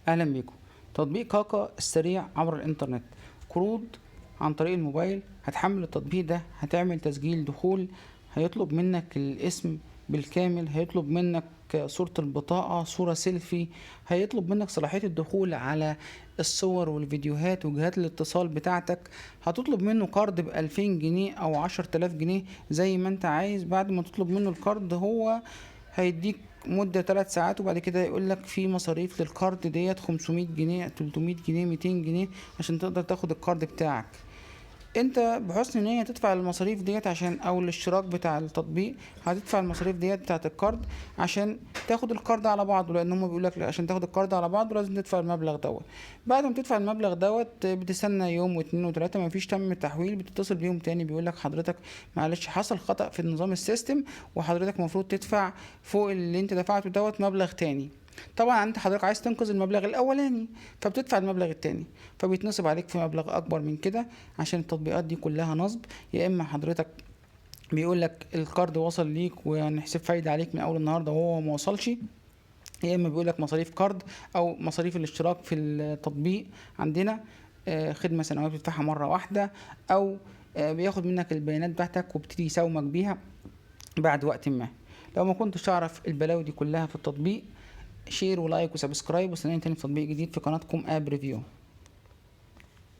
اهلا بيكم. تطبيق كاكا السريع عبر الانترنت، قروض عن طريق الموبايل. هتحمل التطبيق ده، هتعمل تسجيل دخول، هيطلب منك الاسم بالكامل، هيطلب منك صورة البطاقة، صورة سيلفي، هيطلب منك صلاحية الدخول على الصور والفيديوهات وجهات الاتصال بتاعتك. هتطلب منه كارد ب2000 جنيه او 10 تلاف جنيه زي ما انت عايز. بعد ما تطلب منه الكارد هو هيديك مدة 3 ساعات، وبعد كده يقولك في مصاريف للكارد ديت 500 جنيه، 300 جنيه، 200 جنيه عشان تقدر تاخد الكارد بتاعك. انت بحسن نية تدفع المصاريف ديت عشان، او الاشتراك بتاع التطبيق هتدفع المصاريف ديت بتاعت الكارد عشان تاخد الكارد على بعضه، لان هم بيقولك عشان تاخد الكارد على بعضه لازم تدفع المبلغ دوت. بعد ما تدفع المبلغ دوت بتستنى يوم واتنين وتلاتة، مفيش تم التحويل، بتتصل بيهم تاني بيقولك حضرتك معلش حصل خطأ في نظام السيستم، وحضرتك المفروض تدفع فوق اللي انت دفعته دوت مبلغ تاني. طبعا انت حضرتك عايز تنقذ المبلغ الاولاني فبتدفع المبلغ التاني، فبيتنصب عليك في مبلغ اكبر من كده، عشان التطبيقات دي كلها نصب. يا اما حضرتك بيقول لك الكارد وصل ليك وهنحسب فايدة عليك من اول النهارده وهو ما وصلش، يا اما بيقول لك مصاريف كارد او مصاريف الاشتراك في التطبيق عندنا خدمة سنوية بتدفعها مرة واحدة، او بياخد منك البيانات بتاعتك وبتدي يساومك بيها بعد وقت ما. لو ما كنتش تعرف البلاوي دي كلها في التطبيق، شير ولايك وسبسكرايب، وستناني تاني في تطبيق جديد في قناتكم اب ريفيو.